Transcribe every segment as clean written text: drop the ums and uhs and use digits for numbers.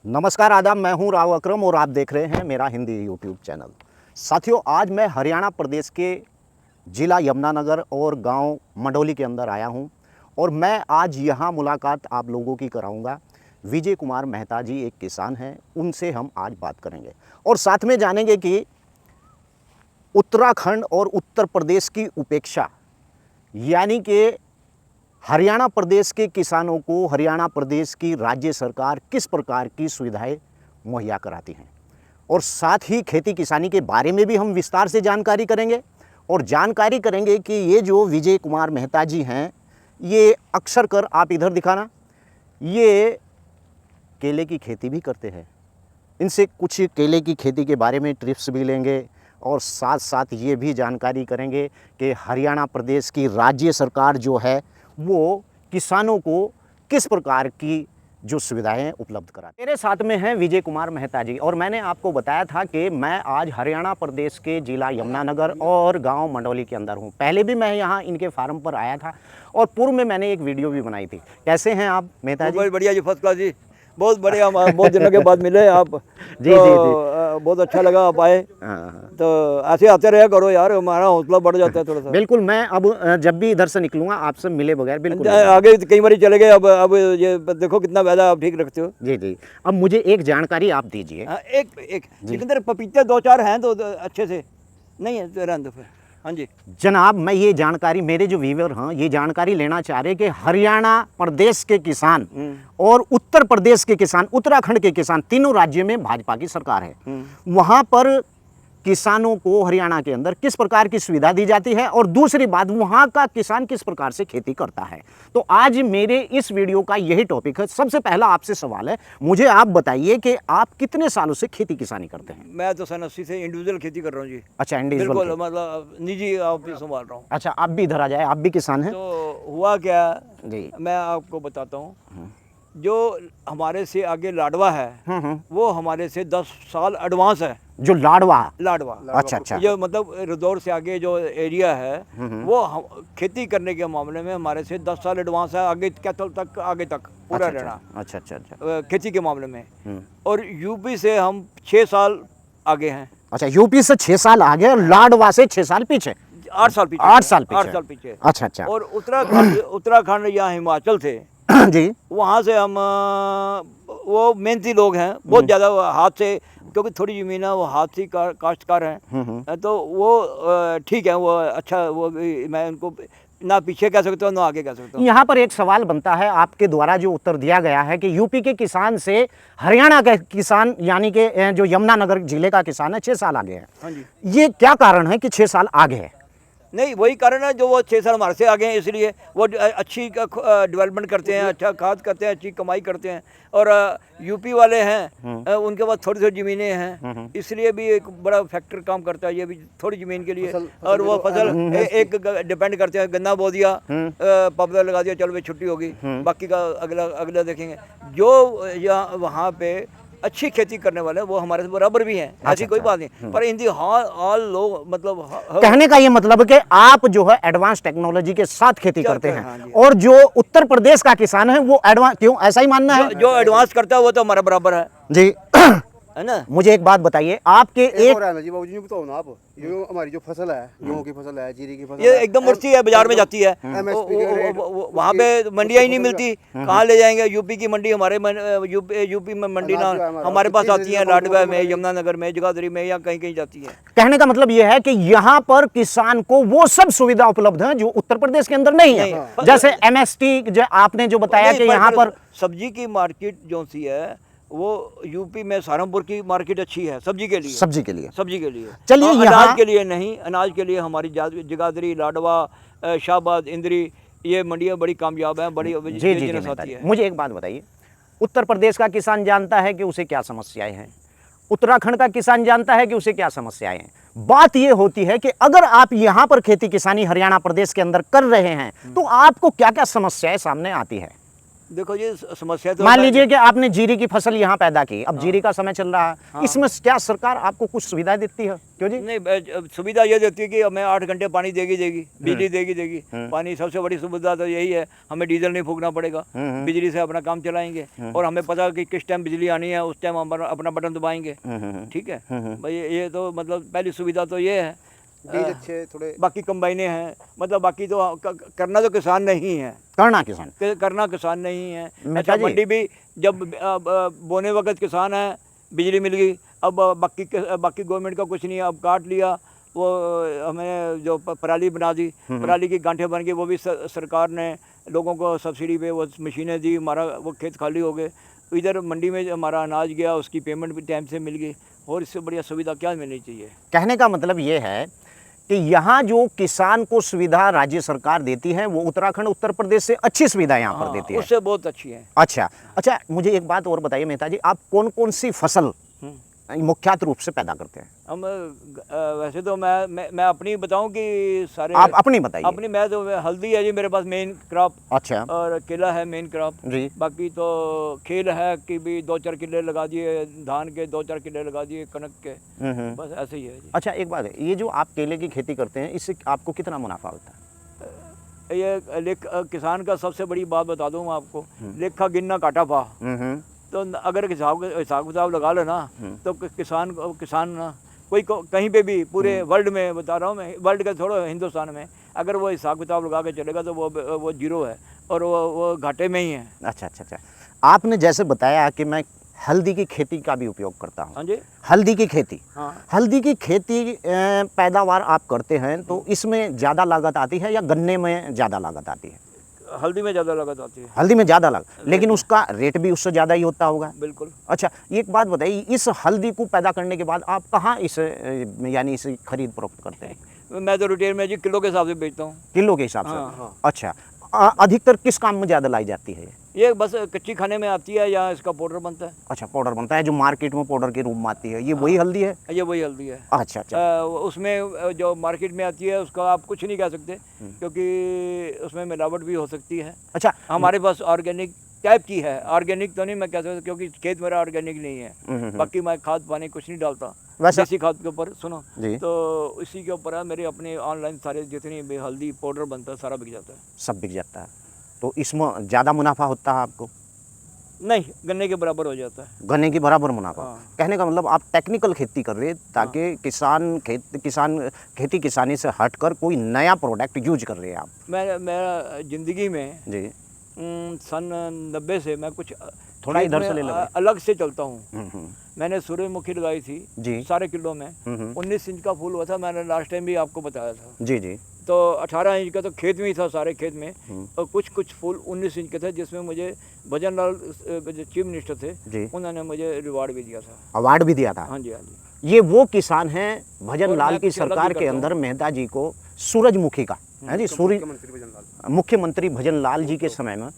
नमस्कार आदाब, मैं हूं राव अकरम और आप देख रहे हैं मेरा हिंदी यूट्यूब चैनल। साथियों, आज मैं हरियाणा प्रदेश के ज़िला यमुनानगर और गांव मंडोली के अंदर आया हूं और मैं आज यहां मुलाकात आप लोगों की कराऊंगा। विजय कुमार मेहता जी एक किसान हैं, उनसे हम आज बात करेंगे और साथ में जानेंगे कि उत्तराखंड और उत्तर प्रदेश की उपेक्षा यानी कि हरियाणा प्रदेश के किसानों को हरियाणा प्रदेश की राज्य सरकार किस प्रकार की सुविधाएं मुहैया कराती हैं और साथ ही खेती किसानी के बारे में भी हम विस्तार से जानकारी करेंगे और जानकारी करेंगे कि ये जो विजय कुमार मेहता जी हैं, ये अक्सर कर आप इधर दिखाना, ये केले की खेती भी करते हैं। इनसे कुछ केले की खेती के बारे में टिप्स भी लेंगे और साथ साथ ये भी जानकारी करेंगे कि हरियाणा प्रदेश की राज्य सरकार जो है वो किसानों को किस प्रकार की जो सुविधाएं उपलब्ध कराती है। मेरे साथ में हैं विजय कुमार मेहता जी और मैंने आपको बताया था कि मैं आज हरियाणा प्रदेश के ज़िला यमुनानगर और गांव मंडोली के अंदर हूं। पहले भी मैं यहां इनके फार्म पर आया था और पूर्व में मैंने एक वीडियो भी बनाई थी। कैसे हैं आप मेहता जी? बहुत बढ़िया जी, फर्स्ट क्लास जी, बहुत बढ़िया। हम बहुत दिनों के बाद मिले आप। जी तो जी। बहुत अच्छा लगा आप आए। हाँ, तो ऐसे आते रहा करो यार, हमारा हौसला बढ़ जाता है थोड़ा सा। बिल्कुल। मैं अब जब भी इधर से निकलूंगा आपसे मिले बगैर बिल्कुल नहीं। आगे कई बार चले गए, अब ये देखो कितना वादा आप ठीक रखते हो। जी जी। अब मुझे एक जानकारी आप दीजिए। हाँ, एक सिकंदर पपीते दो चार हैं तो अच्छे से नहीं है तो रहने दो फिर। हाँ जी जनाब, मैं ये जानकारी, मेरे जो व्यूअर हैं ये जानकारी लेना चाह रहे कि हरियाणा प्रदेश के किसान और उत्तर प्रदेश के किसान, उत्तराखंड के किसान, तीनों राज्यों में भाजपा की सरकार है। वहाँ पर किसानों को हरियाणा के अंदर किस प्रकार की सुविधा दी जाती है और दूसरी बात वहाँ का किसान किस प्रकार से खेती करता है। तो आज मेरे इस वीडियो का यही टॉपिक है। सबसे पहला आपसे सवाल है, मुझे आप बताइए कि आप कितने सालों से खेती किसानी करते हैं? मैं तो सन 80 से इंडिविजुअल खेती कर रहा हूँ जी। अच्छा, इंडिविजुअल। बिल्कुल, मतलब निजी आप संभाल रहा हूँ। अच्छा, आप भी इधर आ जाए, आप भी किसान हैं? तो हुआ क्या जी। मैं आपको बताता हूँ। जो हमारे से आगे लाडवा है वो हमारे से 10 साल एडवांस है। जो लाडवा? लाडवा। अच्छा अच्छा। जो मतलब रिदौर से आगे जो एरिया है वो खेती करने के मामले में हमारे से 10 साल एडवांस है, आगे कैथल तक, आगे तक पूरा रहना। अच्छा अच्छा अच्छा। खेती के मामले में। और यूपी से हम 6 साल आगे हैं। अच्छा, यूपी से 6 साल आगे और लाडवा से 6 साल पीछे। 8 साल पीछे। 8 साल पीछे। 8 साल पीछे। अच्छा अच्छा। और उत्तराखंड या हिमाचल से जी। वहाँ से हम वो मेहनती लोग हैं, बहुत ज़्यादा हाथ से, क्योंकि थोड़ी ज़मीन है वो हाथ से काश्तकार हैं। तो वो ठीक है, वो अच्छा, वो मैं उनको ना पीछे कह सकता हूँ ना आगे कह सकता हूँ। यहाँ पर एक सवाल बनता है, आपके द्वारा जो उत्तर दिया गया है कि यूपी के किसान से हरियाणा के किसान यानी कि जो यमुनानगर जिले का किसान है 6 साल आगे है। हाँ जी। ये क्या कारण है कि 6 साल आगे है? नहीं, वही कारण है जो वो 6 साल हमारे से आगे हैं, इसलिए वो अच्छी डेवलपमेंट करते हैं, अच्छा खाद करते हैं, अच्छी कमाई करते हैं। और यूपी वाले हैं उनके पास थोड़ी थोड़ी ज़मीनें हैं, इसलिए भी एक बड़ा फैक्टर काम करता है ये भी, थोड़ी ज़मीन के लिए। और वो फसल एक डिपेंड करते हैं, गन्ना बो दिया, पौधा लगा दिया, चलो भाई छुट्टी होगी, बाकी का अगला देखेंगे। जो यहाँ वहाँ पे अच्छी खेती करने वाले वो हमारे से बराबर भी हैं, ऐसी कोई बात नहीं। पर इन दी ऑल लोग, मतलब कहने का ये मतलब है कि आप जो है एडवांस टेक्नोलॉजी के साथ खेती करते हैं। हाँ जी। और जो उत्तर प्रदेश का किसान है वो एडवांस, क्यों ऐसा ही मानना है? जो एडवांस करता है वो तो हमारा बराबर है जी। है ना। मुझे एक बात बताइए, आपके एक और है ना जी बाबूजी, बताओ ना आप, ये हमारी जो फसल है, गेहूं की फसल है, जीरी की फसल ये है, एकदम मुर्ची है, बाजार में जाती है, MSP के रेट, वहाँ पे मंडियाँ ही नहीं मिलती, कहाँ ले जाएंगे? यूपी की मंडी, हमारे यूपी में मंडी ना हमारे पास आती है, लाडवा में, यमुनानगर में, जगाधरी में, या कहीं कहीं जाती है। कहने का मतलब यह है कि यहाँ पर किसान को वो सब सुविधा उपलब्ध है जो उत्तर प्रदेश के अंदर नहीं है। जैसे MST जो आपने जो बताया कि यहाँ पर सब्जी की मार्केट जो सी है वो यूपी में सहारनपुर की मार्केट अच्छी है सब्जी के लिए। सब्जी के लिए? सब्जी के लिए। चलिए, अनाज के लिए नहीं, अनाज के लिए हमारी जगाधरी, लाडवा, शाहबाद, इंद्री, ये मंडियाँ बड़ी कामयाब हैं, बड़ी बिजनेस आती है। मुझे एक बात बताइए, उत्तर प्रदेश का किसान जानता है कि उसे क्या समस्याएं हैं, उत्तराखंड का किसान जानता है कि उसे क्या समस्याएं हैं। बात यह होती है कि अगर आप यहाँ पर खेती किसानी हरियाणा प्रदेश के अंदर कर रहे हैं तो आपको क्या क्या समस्याएं सामने आती है? देखो जी समस्या तो मान लीजिए कि आपने जीरी की फसल यहाँ पैदा की, अब जीरी का समय चल रहा है, इसमें क्या सरकार आपको कुछ सुविधा देती है? क्यों जी? नहीं सुविधा ये देती है कि हमें 8 घंटे पानी देगी बिजली देगी पानी। सबसे बड़ी सुविधा तो यही है, हमें डीजल नहीं फूकना पड़ेगा, बिजली से अपना काम चलाएंगे और हमें पता है कि किस टाइम बिजली आनी है, उस टाइम हम अपना बटन दबाएंगे। ठीक है भाई, ये तो मतलब पहली सुविधा तो ये है। बीज अच्छे थोड़े। बाकी कंबाइनें हैं, मतलब बाकी तो करना तो किसान नहीं है, करना किसान नहीं है। अच्छा, जी। मंडी भी जब बोने वक्त किसान है, बिजली मिल गई, अब बाकी गवर्नमेंट का कुछ नहीं है। अब काट लिया, वो हमें जो पराली बना दी, पराली की गांठें बन गई, वो भी सरकार ने लोगों को सब्सिडी पे वो मशीनें दी, हमारा वो खेत खाली हो गए। इधर मंडी में हमारा अनाज गया, उसकी पेमेंट भी टाइम से मिल गई, और इससे बढ़िया सुविधा क्या मिलनी चाहिए? कहने का मतलब ये है कि यहाँ जो किसान को सुविधा राज्य सरकार देती है वो उत्तराखंड उत्तर प्रदेश से अच्छी सुविधा यहाँ पर देती है। उससे बहुत अच्छी है। अच्छा, मुझे एक बात और बताइए मेहता जी, आप कौन कौन सी फसल मुख्यत रूप से पैदा करते हैं? हम वैसे तो मैं अपनी बताऊं कि सारे आप अपनी बताइए। अपनी मैं तो हल्दी है जी मेरे पास मेन क्रॉप। अच्छा। और केला है मेन क्रॉप जी। बाकी तो खेल है कि भी 2-4 किले लगा दिए धान के, 2-4 किले लगा दिए कनक के, बस ऐसे ही है जी। अच्छा, एक बात है, ये जो आप केले की खेती करते हैं इससे आपको कितना मुनाफा होता है? ये किसान का सबसे बड़ी बात बता दूँ मैं आपको, लेखा गिनना काटा पा। तो अगर हिसाब किताब लगा लो ना, तो किसान ना कोई कहीं पे भी पूरे वर्ल्ड में, बता रहा हूँ मैं, वर्ल्ड का छोड़ो हिंदुस्तान में, अगर वो हिसाब किताब लगा के चलेगा तो वो जीरो है और वो घाटे में ही है। अच्छा, आपने जैसे बताया कि मैं हल्दी की खेती का भी उपयोग करता हूँ। हाँ जी। हल्दी की खेती, हाँ। हल्दी की खेती पैदावार आप करते हैं तो इसमें ज़्यादा लागत आती है या गन्ने में ज़्यादा लागत आती है? हल्दी में ज़्यादा लागत आती है। हल्दी में ज़्यादा लागत, लेकिन उसका रेट भी उससे ज़्यादा ही होता होगा। बिल्कुल। अच्छा, एक बात बताइए, इस हल्दी को पैदा करने के बाद आप कहाँ यानी इसे खरीद फरोख्त करते हैं? मैं तो रिटेल में जी किलो के हिसाब से बेचता हूँ। किलो के हिसाब से? हाँ। अच्छा, अधिकतर किस काम में ज़्यादा लाई जाती है? ये बस कच्ची खाने में आती है या इसका पाउडर बनता है। अच्छा, पाउडर बनता है जो मार्केट में पाउडर के रूप में आती है, ये वही हल्दी है? ये वही हल्दी है। अच्छा। उसमें जो मार्केट में आती है उसका आप कुछ नहीं कह सकते, क्योंकि उसमें मिलावट भी हो सकती है। अच्छा, हमारे पास ऑर्गेनिक टाइप की है, ऑर्गेनिक तो नहीं मैं कह सकता क्योंकि खेत मेरा ऑर्गेनिक नहीं है। बाकी मैं खाद पानी कुछ नहीं डालता, देसी खाद के ऊपर सुनो जी। तो इसी के ऊपर है मेरे अपने ऑनलाइन सारे जितनी भी हल्दी पाउडर बनता है सारा बिक जाता है। सब बिक जाता है, तो इसमें ज़्यादा मुनाफा होता है आपको? नहीं, गन्ने के बराबर हो जाता है। गन्ने के बराबर मुनाफा। हाँ। कहने का मतलब आप टेक्निकल खेती कर रहे हैं ताकि किसान खेती किसानी से हटकर कोई नया प्रोडक्ट यूज कर रहे हैं आप। मैं ज़िंदगी में जी। सन 90 से मैं कुछ थोड़ा इधर से ले लो। अलग से चलता हूँ। मैंने सूरजमुखी लगाई थी जी। सारे किलो में 19 इंच का फूल हुआ था, मैंने लास्ट टाइम भी आपको बताया था। जी। तो 18 इंच का तो खेत में ही था, सारे खेत में, और कुछ फूल 19 इंच के थे, जिसमें मुझे भजन लाल जो चीफ मिनिस्टर थे जी। उन्होंने मुझे रिवार्ड भी दिया था। अवार्ड भी दिया था? हाँ जी। ये वो किसान हैं भजन लाल की कुछ अलग सरकार भी के करता अंदर मेहता जी को सूरजमुखी का है जी, मुख्यमंत्री भजन लाल जी के समय में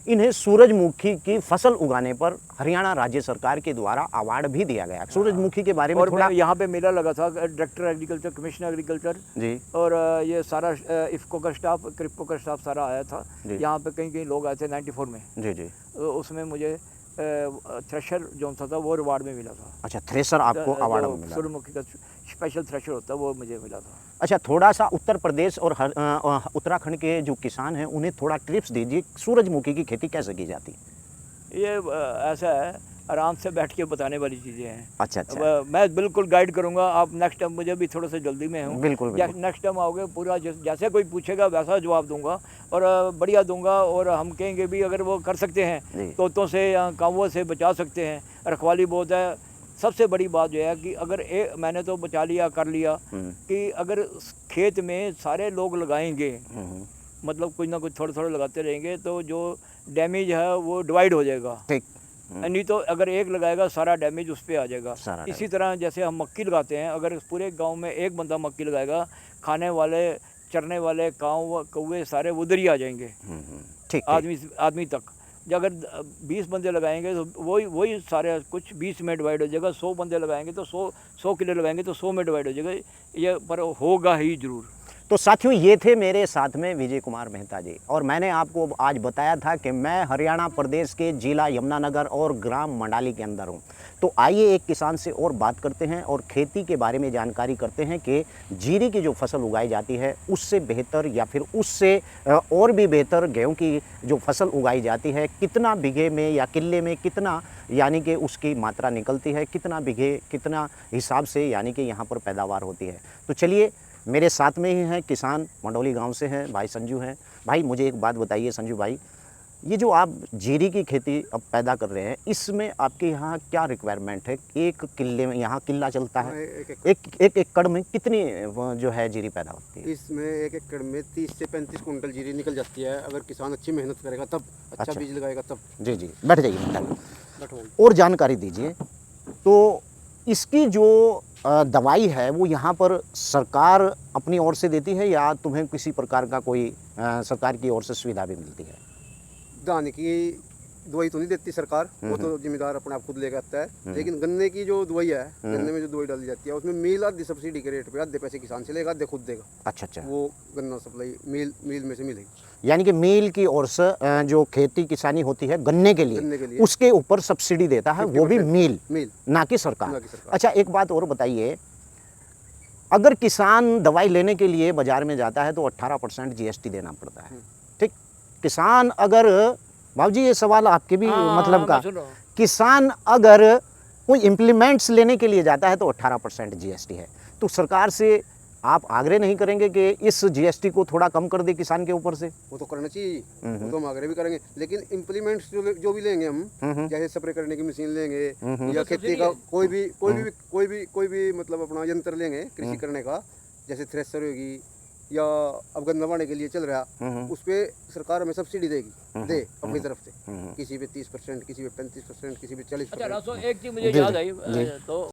इन्हें सूरजमुखी की फसल उगाने पर हरियाणा राज्य सरकार के द्वारा अवार्ड भी दिया गया। सूरजमुखी के बारे में और थोड़ा। यहाँ पे मेला लगा था, director agriculture, commissioner agriculture G. और ये सारा इफ्को का स्टाफ, क्रिप्को का स्टाफ सारा आया था। यहाँ पे कहीं लोग आए थे 94 में। जी। उसमें मुझे थ्रेशर जो था वो रिवार्ड में मिला था। अच्छा, थ्रेशर आपको अवार्ड में मिला? सूरजमुखी का स्पेशल थ्रेशर होता है वो मुझे मिला था। अच्छा, थोड़ा सा उत्तर प्रदेश और उत्तराखंड के जो किसान हैं उन्हें थोड़ा टिप्स दीजिए, सूरजमुखी की खेती कैसे की जाती है? ये ऐसा है, आराम से बैठ के बताने वाली चीज़ें हैं। अच्छा। मैं बिल्कुल गाइड करूंगा। आप नेक्स्ट टाइम, मुझे भी थोड़ा सा जल्दी में हूँ, बिल्कुल। नेक्स्ट टाइम आओगे पूरा जैसे कोई पूछेगा वैसा जवाब दूंगा और बढ़िया दूंगा। और हम कहेंगे भी अगर वो कर सकते हैं तोतों से या कावों से बचा सकते हैं, रखवाली बहुत है। सबसे बड़ी बात जो है कि अगर मैंने तो बचा लिया, कर लिया, कि अगर खेत में सारे लोग लगाएंगे, मतलब कुछ ना कुछ थोड़ा लगाते रहेंगे, तो जो डैमेज है वो डिवाइड हो जाएगा। ठीक। नहीं तो अगर एक लगाएगा सारा डैमेज उस पर आ जाएगा। इसी तरह जैसे हम मक्की लगाते हैं, अगर पूरे गांव में एक बंदा मक्की लगाएगा, खाने वाले, चरने वाले काऊ कौवे सारे उधर ही आ जाएंगे। ठीक। आदमी तक अगर 20 बंदे लगाएंगे तो वही सारे कुछ 20 में डिवाइड हो जाएगा। 100 बंदे लगाएंगे तो 100 किलो लगाएंगे तो 100 में डिवाइड हो जाएगा। ये पर होगा ही जरूर। तो साथियों, ये थे मेरे साथ में विजय कुमार मेहता जी, और मैंने आपको आज बताया था कि मैं हरियाणा प्रदेश के जिला यमुनानगर और ग्राम मंडाली के अंदर हूँ। तो आइए एक किसान से और बात करते हैं और खेती के बारे में जानकारी करते हैं कि जीरी की जो फसल उगाई जाती है उससे बेहतर या फिर उससे और भी बेहतर गेहूं की जो फसल उगाई जाती है, कितना बीघे में या किले में कितना यानी कि उसकी मात्रा निकलती है, कितना बीघे कितना हिसाब से यानी कि यहाँ पर पैदावार होती है। तो चलिए, मेरे साथ में ही हैं किसान, मंडौली गांव से हैं, भाई संजू हैं। भाई मुझे एक बात बताइए संजू भाई, ये जो आप जीरी की खेती अब पैदा कर रहे हैं, इसमें आपके यहाँ क्या रिक्वायरमेंट है? एक किले में, यहाँ किला चलता है, एक एकड़ में कितनी जो है जीरी पैदा होती है? इसमें एक एकड़ में 30 से 35 कुंटल जीरी निकल जाती है, अगर किसान अच्छी मेहनत करेगा तब, अच्छा बीज लगाएगा तब। जी जी, बैठ जाइए बेटा, बैठो। और जानकारी दीजिए। तो इसकी जो दवाई है वो यहाँ पर सरकार अपनी ओर से देती है या तुम्हें किसी प्रकार का कोई सरकार की ओर से सुविधा भी मिलती है? धान की दवाई तो नहीं देती सरकार, वो तो जिम्मेदार अपने आप खुद लेकर आता है। लेकिन गन्ने की जो दवाई है, गन्ने में जो दवाई डाली जाती है उसमें मिल आधी सब्सिडी के रेट पे, आधे पैसे किसान से लेगा, आधे खुद देगा। अच्छा, वो गन्ना सप्लाई मिल में से मिलेगी। यानी कि मिल की ओर से जो खेती किसानी होती है गन्ने के लिए उसके ऊपर सब्सिडी देता है वो भी मिल, ना कि सरकार। अच्छा, एक बात और बताइए, अगर किसान दवाई लेने के लिए बाजार में जाता है तो 18% GST देना पड़ता है, ठीक? किसान अगर, बाबू जी ये सवाल आपके भी मतलब का, किसान अगर कोई इम्प्लीमेंट्स लेने के लिए जाता है तो 18% GST है। तो सरकार से आप आग्रह नहीं करेंगे कि इस GST को थोड़ा कम कर दे किसान के ऊपर से? वो तो करना चाहिए, वो तो हम आग्रह भी करेंगे, लेकिन इम्प्लीमेंट्स जो भी लेंगे हम, जैसे स्प्रे करने की मशीन लेंगे या खेती का कोई भी मतलब अपना यंत्र लेंगे कृषि करने का, जैसे थ्रेसर होगी या अब गन्ना बांटने के लिए चल रहा, उस पे सरकार हमें सब्सिडी देगी, दे अपनी तरफ से, किसी पे 30%, किसी पे 35%, किसी पे 40%। अच्छा, एक चीज मुझे याद आई तो